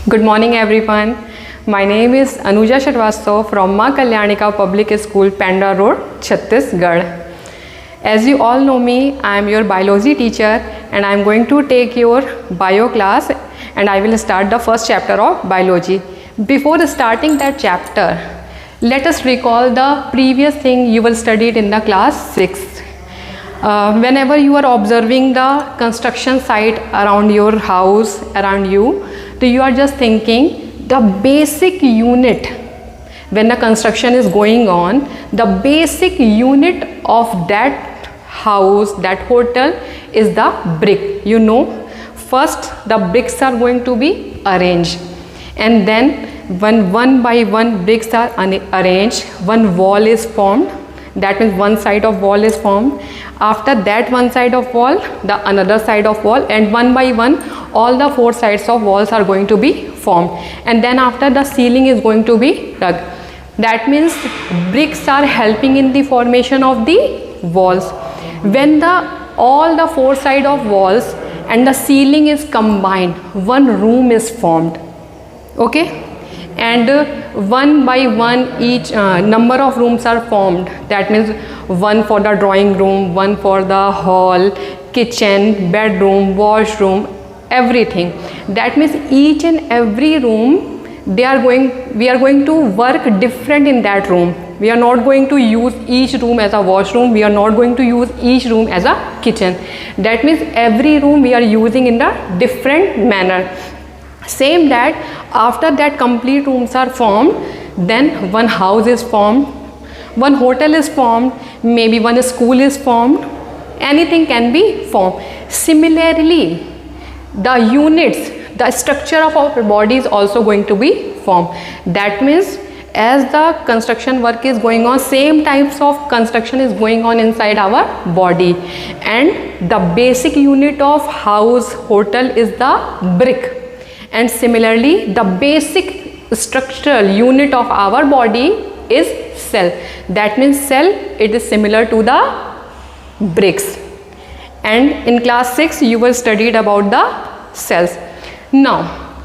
Good morning everyone. My name is Anuja Sharvastav from Maa Kalyanika Public School, Panda Road, Chhattisgarh. As you all know me, I am your biology teacher and I am going to take your bio class and I will start the first chapter of biology. Before starting that chapter, let us recall the previous thing you will studied in the class 6. Whenever you are observing the construction site around your house, around you, so you are just thinking the basic unit when the construction is going on, the basic unit of that house, that hotel is the brick. You know, first the bricks are going to be arranged and then when one by one bricks are arranged, one wall is formed. That means one side of wall is formed. After that one side of wall, the another side of wall, and one by one all the four sides of walls are going to be formed, and then after the ceiling is going to be dug. That means bricks are helping in the formation of the walls. When all the four side of walls and the ceiling is combined, one room is formed. Okay, and one by one each number of rooms are formed. That means one for the drawing room, one for the hall, kitchen, bedroom, washroom, everything. That means each and every room we are going to work different in that room. We are not going to use each room as a washroom, we are not going to use each room as a kitchen. That means every room we are using in a different manner. Same that after that complete rooms are formed, then one house is formed, one hotel is formed, maybe one school is formed, anything can be formed. Similarly, the units, the structure of our body is also going to be formed. That means as the construction work is going on, same types of construction is going on inside our body, and the basic unit of house, hotel is the brick. And similarly, the basic structural unit of our body is cell. That means cell, it is similar to the bricks. And in class 6, you will studied about the cells. Now,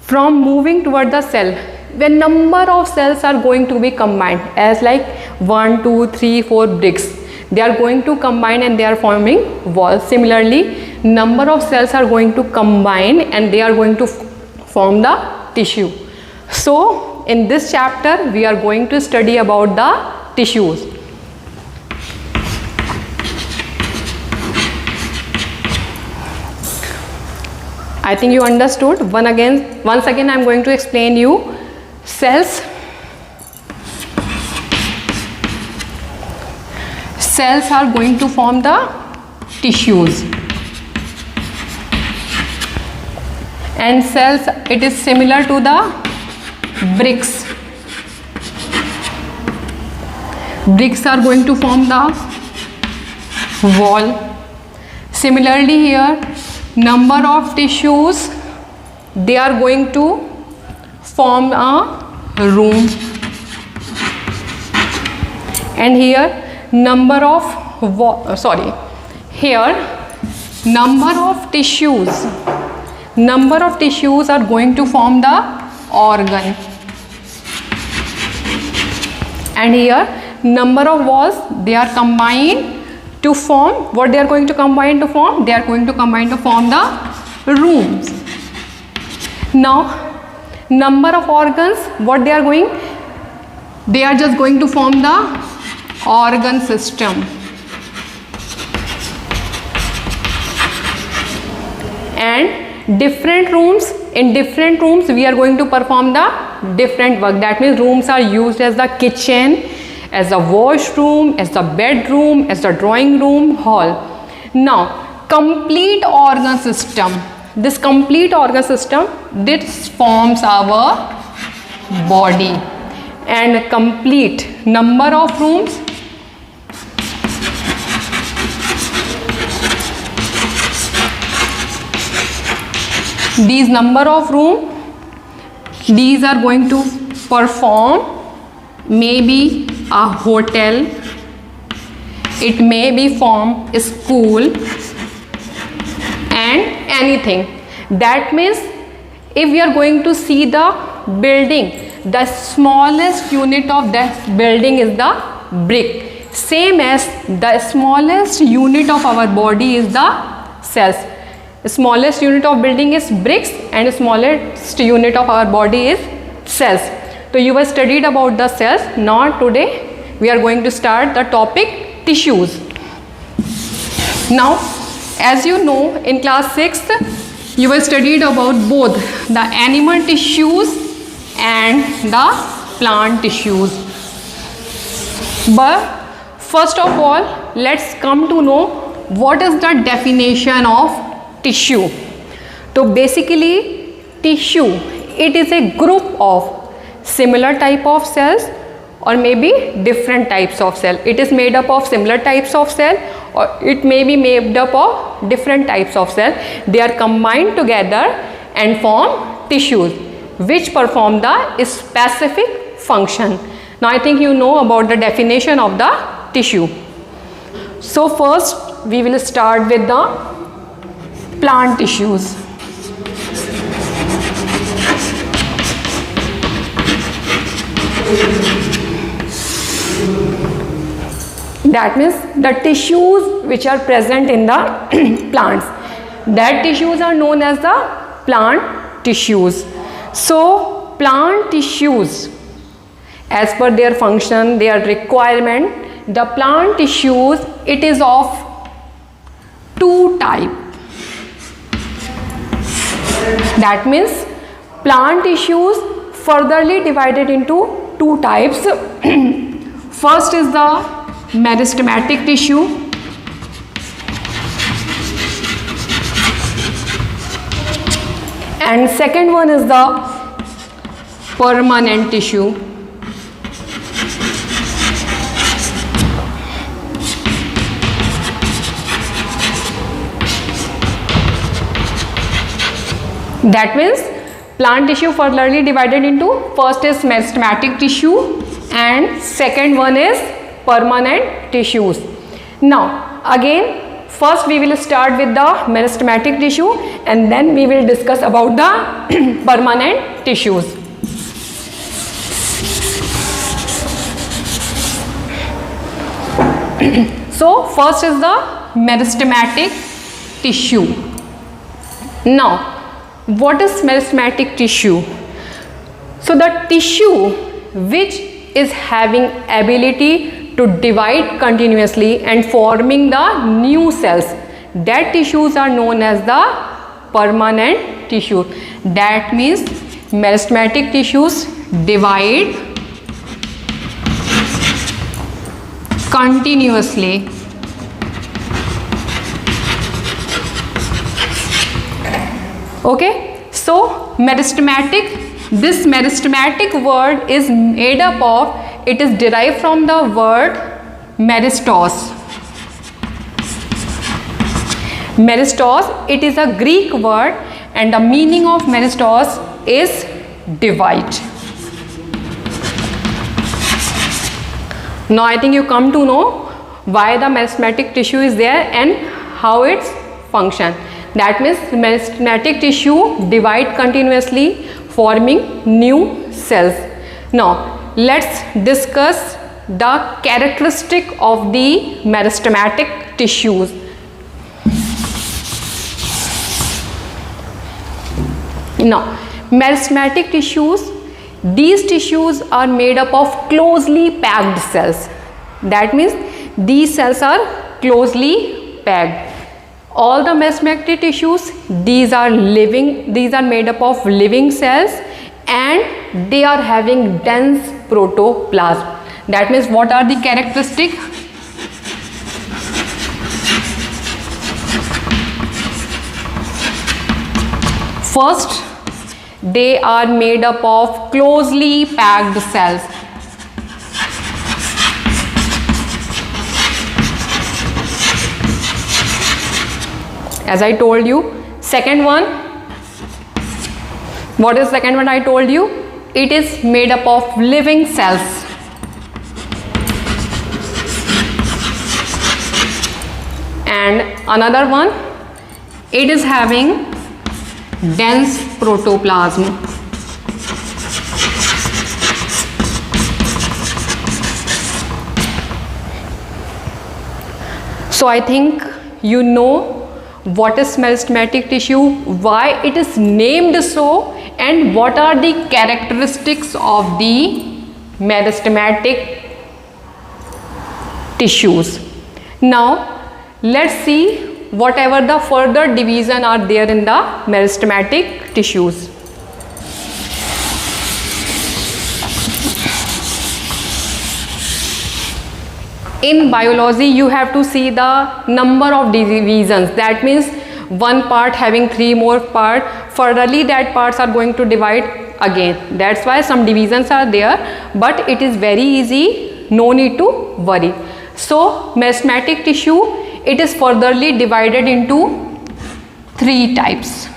from moving toward the cell, when number of cells are going to be combined, as like 1, 2, 3, 4 bricks, they are going to combine and they are forming walls. Similarly, number of cells are going to combine and they are going to form the tissue. So in this chapter we are going to study about the tissues. I think you understood. Once again I am going to explain you cells. Cells are going to form the tissues, and cells, it is similar to the bricks. Bricks are going to form the wall. Similarly here, number of tissues, they are going to form a room, and here number of tissues are going to form the organ, and here number of walls, they are combined to form what they are going to combine to form. They are going to combine to form the rooms. Now number of organs, what they are just going to form the organ system. And different rooms, in different rooms we are going to perform the different work. That means rooms are used as the kitchen, as the washroom, as the bedroom, as the drawing room, hall. Now complete organ system, this complete organ system, this forms our body. And complete number of rooms, these number of room, these are going to perform maybe a hotel, it may be from a school, and anything. That means if we are going to see the building, the smallest unit of that building is the brick. Same as the smallest unit of our body is the cells. The smallest unit of building is bricks and the smallest unit of our body is cells. So you have studied about the cells. Now today we are going to start the topic tissues. Now as you know, in class 6th you have studied about both the animal tissues and the plant tissues. But first of all, let's come to know what is the definition of tissue. So basically tissue, it is a group of similar type of cells or maybe different types of cell. It is made up of similar types of cell or it may be made up of different types of cell. They are combined together and form tissues which perform the specific function. Now I think you know about the definition of the tissue. So first we will start with the plant tissues. That means the tissues which are present in the plants. That tissues are known as the plant tissues. So plant tissues, as per their function, their requirement, the plant tissues, it is of two types. That means plant tissues furtherly divided into two types. First is the meristematic tissue and second one is the permanent tissue. That means plant tissue furtherly divided into first is meristematic tissue and second one is permanent tissues. Now again first we will start with the meristematic tissue and then we will discuss about the permanent tissues. So first is the meristematic tissue. Now what is meristematic tissue? So the tissue which is having ability to divide continuously and forming the new cells, that tissues are known as the permanent tissue. That means meristematic tissues divide continuously. Okay, so meristematic, this meristematic word is made up of, it is derived from the word meristos. Meristos, it is a Greek word and the meaning of meristos is divide. Now I think you come to know why the meristematic tissue is there and how its function. That means meristematic tissue divide continuously forming new cells. Now let's discuss the characteristic of the meristematic tissues. Now meristematic tissues, these tissues are made up of closely packed cells. That means these cells are closely packed. All the meristematic tissues, these are living, these are made up of living cells and they are having dense protoplasm. That means what are the characteristics? First, they are made up of closely packed cells. As I told you, second one, what is second one I told you? It is made up of living cells. And another one, it is having dense protoplasm. So I think you know what is meristematic tissue, why it is named so, and what are the characteristics of the meristematic tissues. Now let's see whatever the further division are there in the meristematic tissues. In biology, you have to see the number of divisions. That means one part having 3 more parts. Furtherly, that parts are going to divide again. That's why some divisions are there, but it is very easy. No need to worry. So, meristematic tissue, it is furtherly divided into 3 types.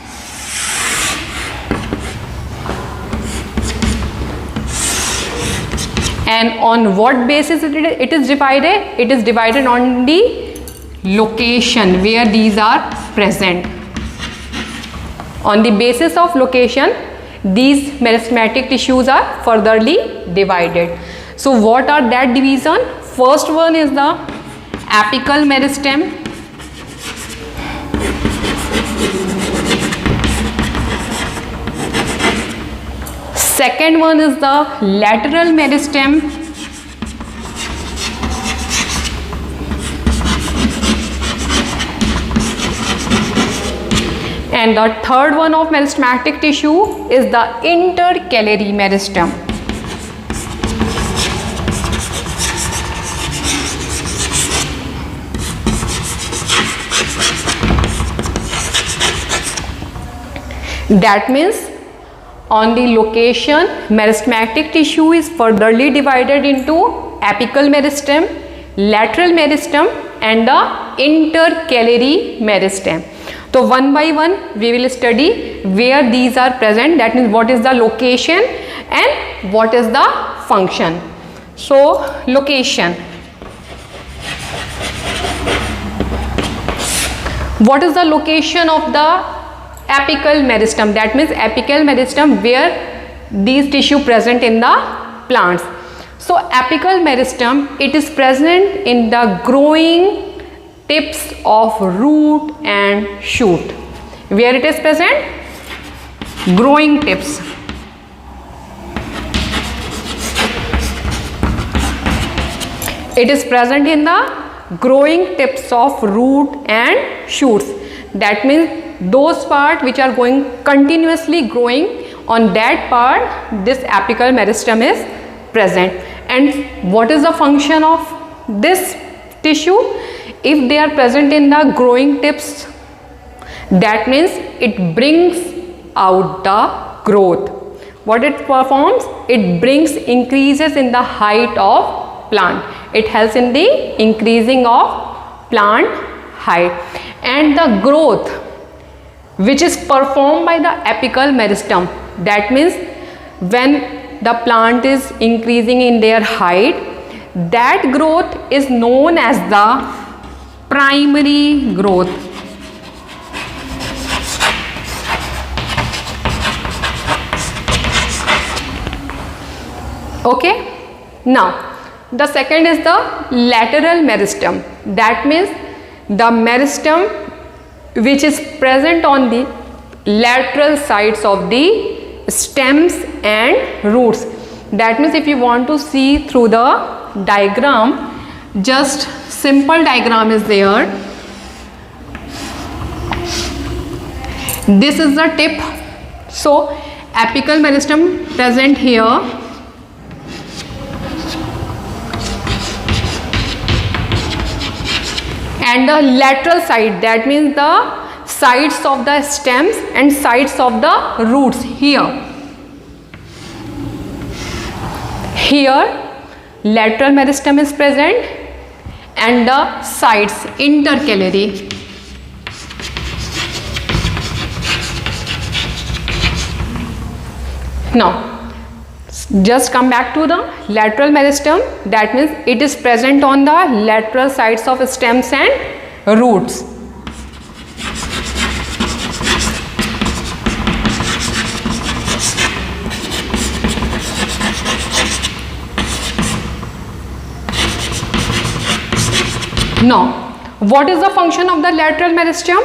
And on what basis it is divided? It is divided on the location where these are present. On the basis of location, these meristematic tissues are furtherly divided. So what are that division? First one is the apical meristem. Second one is the lateral meristem. And the third one of meristematic tissue is the intercalary meristem. That means on the location, meristematic tissue is furtherly divided into apical meristem, lateral meristem and the intercalary meristem. So one by one we will study where these are present, that means what is the location and what is the function. So location. What is the location of the apical meristem? That means apical meristem where these tissue present in the plants. So apical meristem, it is present in the growing tips of root and shoot. Where it is present? Growing tips. It is present in the growing tips of root and shoots. That means those parts which are going continuously growing, on that part this apical meristem is present. And what is the function of this tissue? If they are present in the growing tips, that means it brings out the growth. What it performs? It increases in the height of plant. It helps in the increasing of plant height. And the growth which is performed by the apical meristem, that means when the plant is increasing in their height, that growth is known as the primary growth. Okay. Now the second is the lateral meristem. That means the meristem which is present on the lateral sides of the stems and roots. That means if you want to see through the diagram, just simple diagram is there. This is the tip. So apical meristem present here. And the lateral side, that means the sides of the stems and sides of the roots here. Here lateral meristem is present and the sides intercalary. Now just come back to the lateral meristem. That means it is present on the lateral sides of stems and roots. Now, what is the function of the lateral meristem?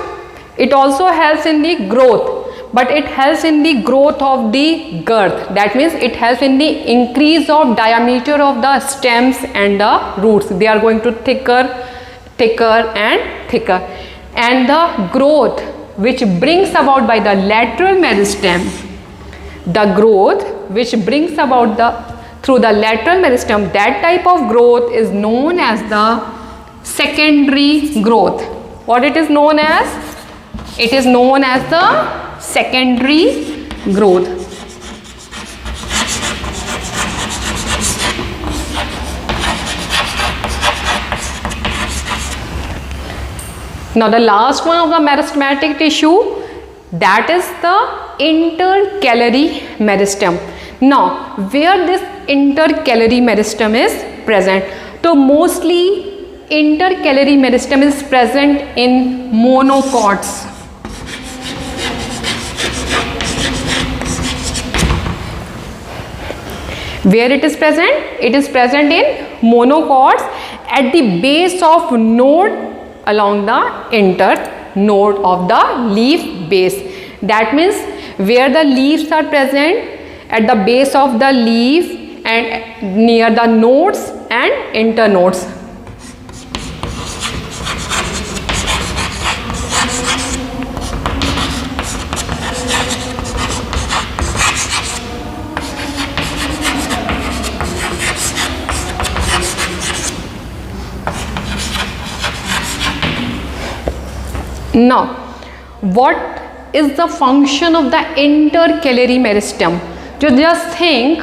It also helps in the growth, but it helps in the growth of the girth. That means it helps in the increase of diameter of the stems and the roots. They are going to thicker and thicker. And the growth which brings about by the lateral meristem, the growth which brings about through the lateral meristem, that type of growth is known as the secondary growth. What it is known as? It is known as the secondary growth. Now the last one of the meristematic tissue, that is the intercalary meristem. Now where this intercalary meristem is present? So mostly intercalary meristem is present in monocots. Where it is present? It is present in monocots at the base of node along the internode of the leaf base. That means where the leaves are present at the base of the leaf and near the nodes and internodes. Now, what is the function of the intercalary meristem? Just think,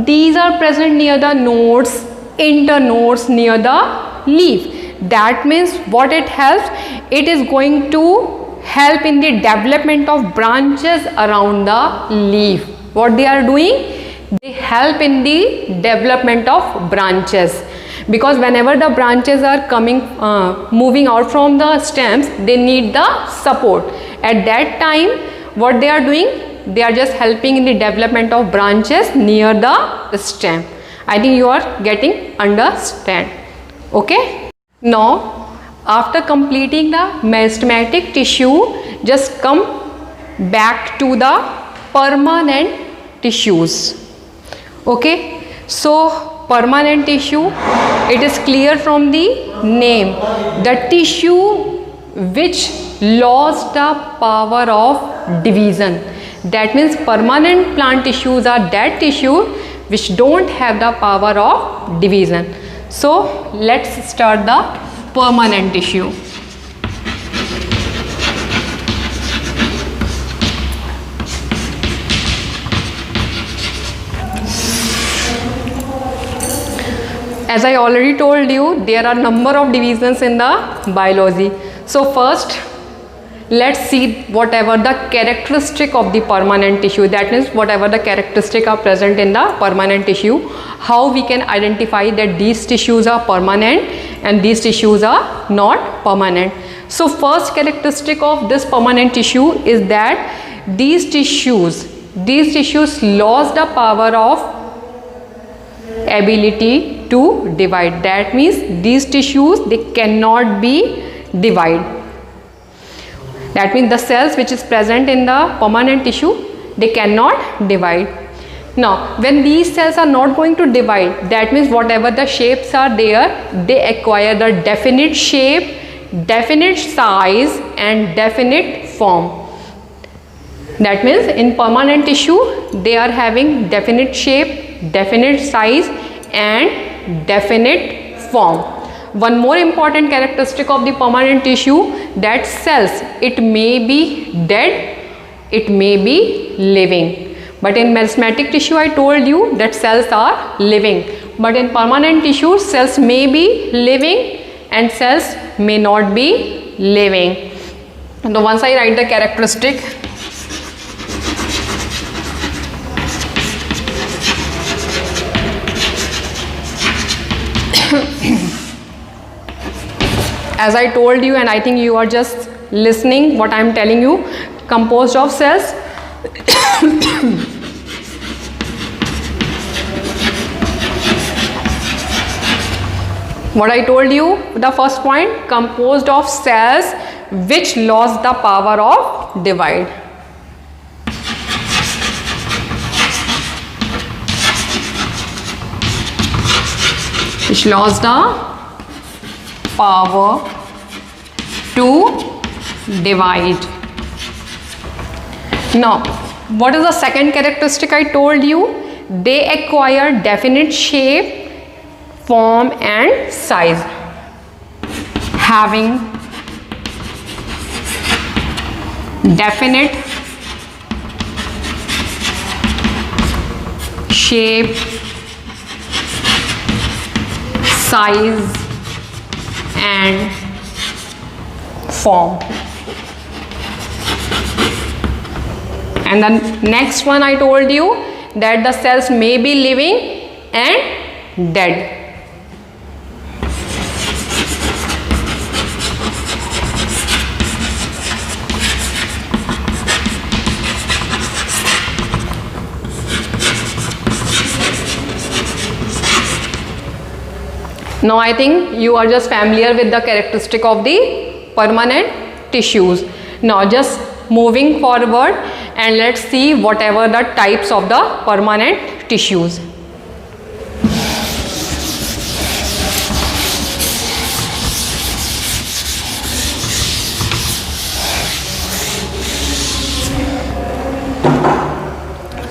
these are present near the nodes, internodes near the leaf. That means what it helps? It is going to help in the development of branches around the leaf. What they are doing? They help in the development of branches. Because whenever the branches are moving out from the stems, they need the support. At that time, what they are doing? They are just helping in the development of branches near the stem. I think you are getting understand. Okay. Now, after completing the meristematic tissue, just come back to the permanent tissues. Okay. So, permanent tissue, it is clear from the name, the tissue which lost the power of division. That means permanent plant tissues are that tissue which don't have the power of division. So let's start the permanent tissue. As I already told you, there are number of divisions in the biology. So first, let's see whatever the characteristic of the permanent tissue. That means whatever the characteristic are present in the permanent tissue, how we can identify that these tissues are permanent and these tissues are not permanent. So first characteristic of this permanent tissue is that these tissues lost the power of ability to divide. That means these tissues, they cannot be divided. That means the cells which is present in the permanent tissue, they cannot divide. Now when these cells are not going to divide, that means whatever the shapes are there, they acquire the definite shape, definite size and definite form. That means in permanent tissue, they are having definite shape, definite size and definite form. One more important characteristic of the permanent tissue, that cells, it may be dead, it may be living. But in meristematic tissue, I told you that cells are living. But in permanent tissue, cells may be living and cells may not be living. So once I write the characteristic, as I told you, and I think you are just listening what I am telling you, composed of cells. What I told you, the first point, composed of cells which lost the power of divide. Which lost the power to divide. Now, what is the second characteristic I told you? They acquire definite shape, form and size. Having definite shape, size and form. And the next one I told you that the cells may be living and dead. Now I think you are just familiar with the characteristic of the permanent tissues. Now just moving forward and let's see whatever the types of the permanent tissues.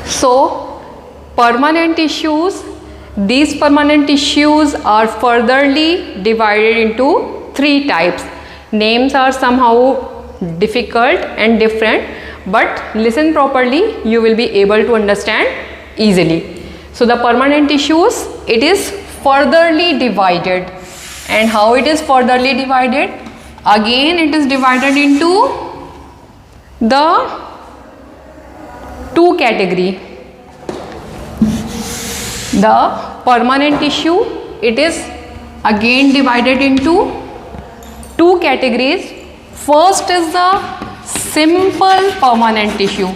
So permanent tissues, these permanent tissues are furtherly divided into three types. Names are somehow difficult and different, but listen properly, you will be able to understand easily. So the permanent tissues, it is furtherly divided. And how it is furtherly divided? Again it is divided into the two category. The permanent tissue, it is again divided into two categories. First is the simple permanent tissue.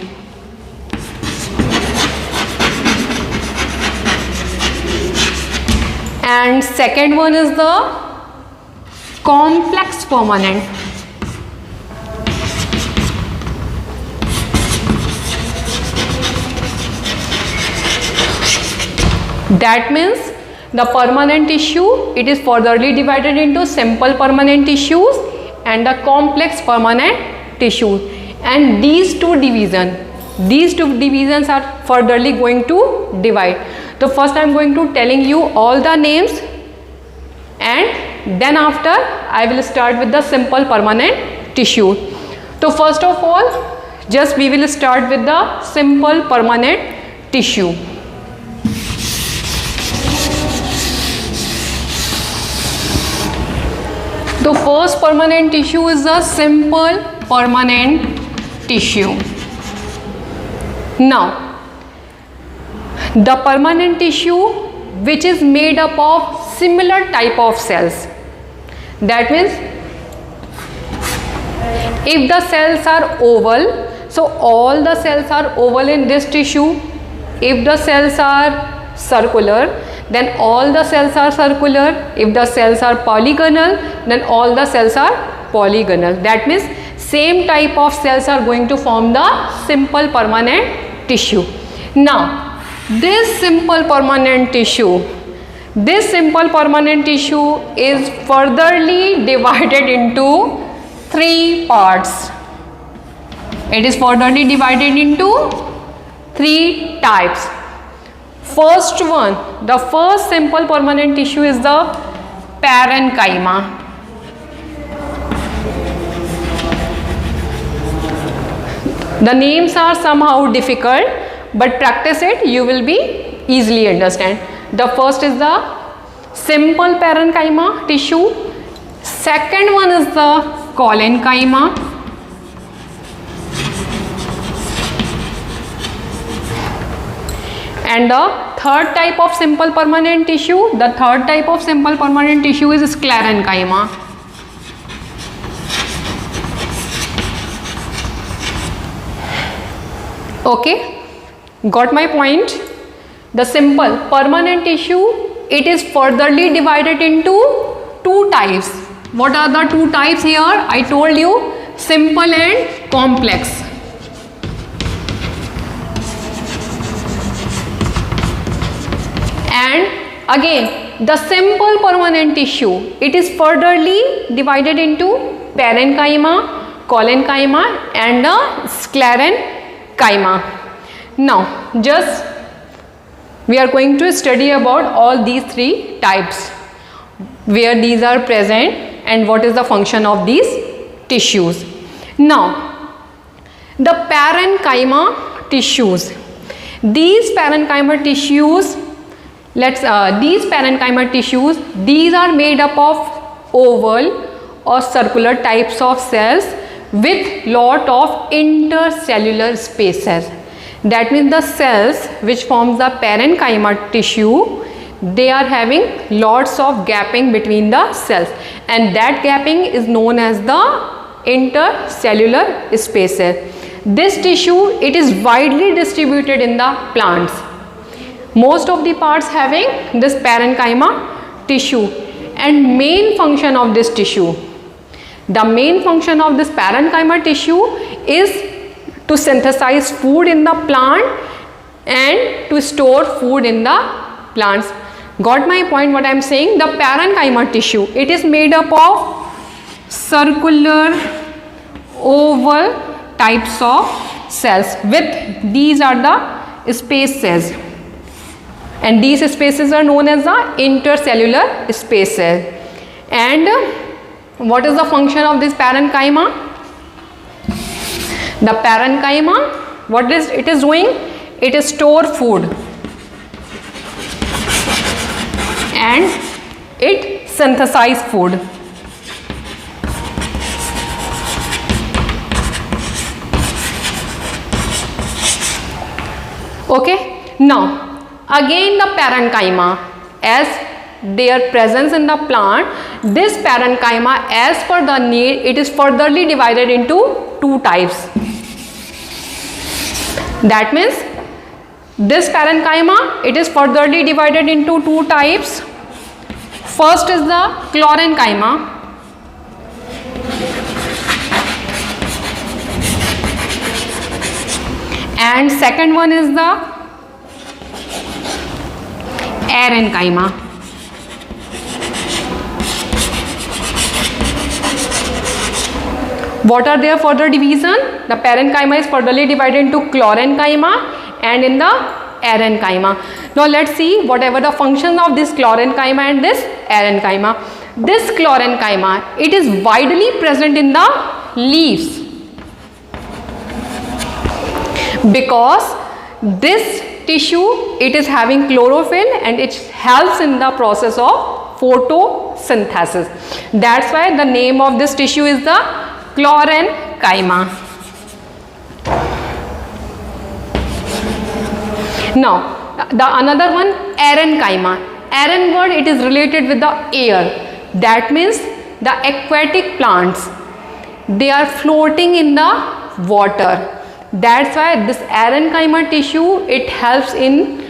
And second one is the complex permanent. That means the permanent tissue, it is furtherly divided into simple permanent tissues and the complex permanent tissues. And these two divisions are furtherly going to divide. So first I am going to telling you all the names, and then after I will start with the simple permanent tissue. So first of all, just we will start with the simple permanent tissue. The first permanent tissue is the simple permanent tissue. Now, the permanent tissue which is made up of similar type of cells. That means if the cells are oval, so all the cells are oval in this tissue. If the cells are circular, then all the cells are circular. If the cells are polygonal, then all the cells are polygonal. That means same type of cells are going to form the simple permanent tissue. Now, this simple permanent tissue is furtherly divided into three parts. It is furtherly divided into three types. First one, the first simple permanent tissue is the parenchyma. The names are somehow difficult, but practice it, you will be easily understand. The first is the simple parenchyma tissue. Second one is the collenchyma. And the third type of simple permanent tissue, is sclerenchyma. Okay, got my point? The simple permanent tissue, it is furtherly divided into two types. What are the two types here? I told you, simple and complex. And again, the simple permanent tissue, it is furtherly divided into parenchyma, collenchyma and the sclerenchyma. Now, just we are going to study about all these three types, where these are present and what is the function of these tissues. Now, the parenchyma tissues. These parenchyma tissues, these are made up of oval or circular types of cells with lot of intercellular spaces. That means the cells which forms the parenchyma tissue, they are having lots of gapping between the cells, and that gapping is known as the intercellular spaces. This tissue, it is widely distributed in the plants. Most of the parts having this parenchyma tissue. And main function of this tissue, the main function of this parenchyma tissue is to synthesize food in the plant and to store food in the plants. Got my point what I am saying? The parenchyma tissue, it is made up of circular oval types of cells with these are the spaces, and these spaces are known as the intercellular spaces. And what is the function of this parenchyma? The parenchyma, what is it is doing? It is store food and it synthesize food. Okay, now again the parenchyma, as their presence in the plant, this parenchyma as per the need, it is furtherly divided into two types. That means this parenchyma, it is furtherly divided into two types. First is the chlorenchyma, and second one is the parenchyma. What are their further division? The parenchyma is furtherly divided into chlorenchyma and in the parenchyma. Now let's see whatever the functions of this chlorenchyma and this parenchyma. This chlorenchyma, it is widely present in the leaves because this tissue, it is having chlorophyll and it helps in the process of photosynthesis. That's why the name of this tissue is the chlorenchyma. Now the another one, parenchyma. Aren word, it is related with the air. That means the aquatic plants, they are floating in the water. That's why this parenchyma tissue, it helps in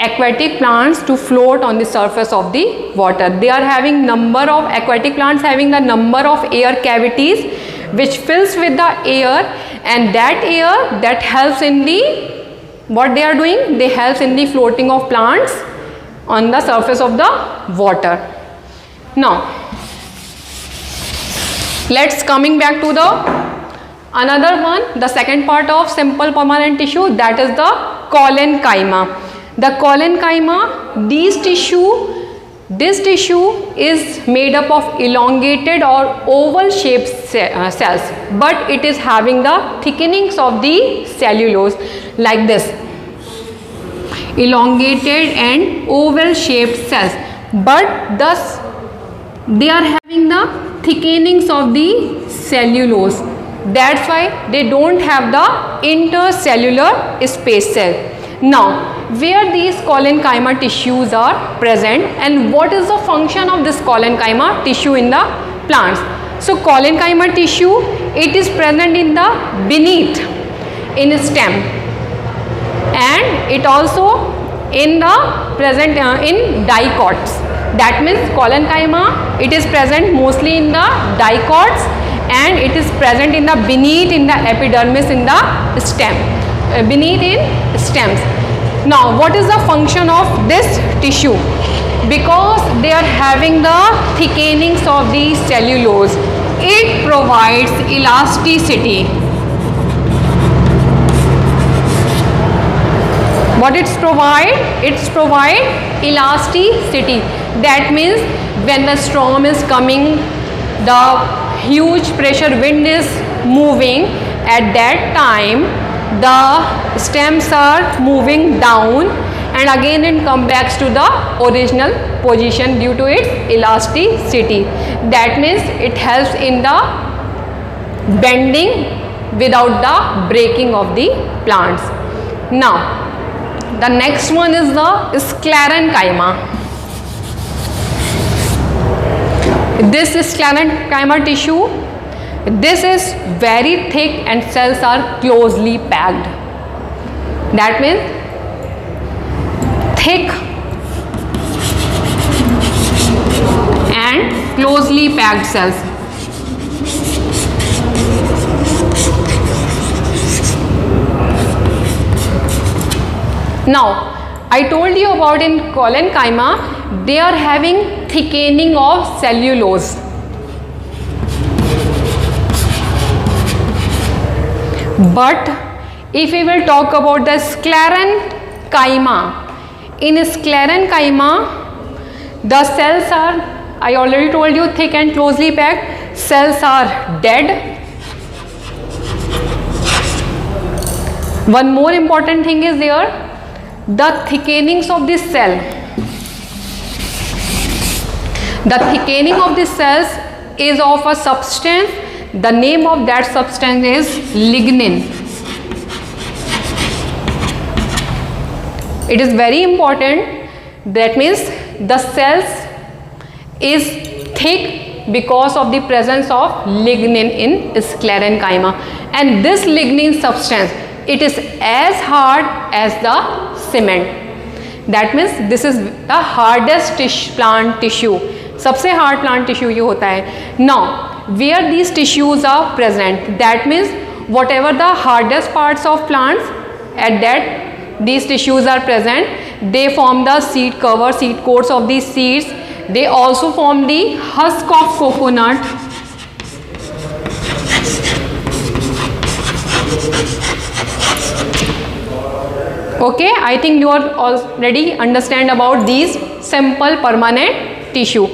aquatic plants to float on the surface of the water. They are having number of aquatic plants having the number of air cavities which fills with the air, and that air that helps in the what they are doing, they helps in the floating of plants on the surface of the water. Now let's coming back to the another one, the second part of simple permanent tissue, that is the collenchyma. The collenchyma, this tissue is made up of elongated or oval shaped cells, but it is having the thickenings of the cellulose like this, elongated and oval shaped cells, but thus they are having the thickenings of the cellulose. That's why they don't have the intercellular spaces. Now, where these collenchyma tissues are present and what is the function of this collenchyma tissue in the plants? So, collenchyma tissue, it is present in the beneath in stem, and it also in the present in dicots. That means collenchyma, it is present mostly in the dicots, and it is present in the beneath in the epidermis in the stem, beneath in stems. Now what is the function of this tissue? Because they are having the thickenings of the cellulose, it provides elasticity. What it's provide? It's provide elasticity. That means when the storm is coming, the huge pressure wind is moving, at that time the stems are moving down, and again it comes back to the original position due to its elasticity. That means it helps in the bending without the breaking of the plants. Now the next one is the sclerenchyma. This sclerenchyma tissue, this is very thick and cells are closely packed. That means thick and closely packed cells. Now I told you about in collenchyma, they are having thickening of cellulose. But if we will talk about the sclerenchyma, in sclerenchyma the cells are, I already told you, thick and closely packed. Cells are dead. One more important thing is there, the thickenings of this cell. The thickening of the cells is of a substance. The name of that substance is lignin. It is very important. That means the cells is thick because of the presence of lignin in sclerenchyma, and this lignin substance, it is as hard as the cement. That means this is the hardest plant tissue. सबसे hard plant tissue ये होता है. Now where these tissues are present, that means whatever the hardest parts of plants, at that these tissues are present. They form the seed cover, seed coats of these seeds. They also form the husk of coconut. Okay, I think you are already understand about these simple permanent tissue.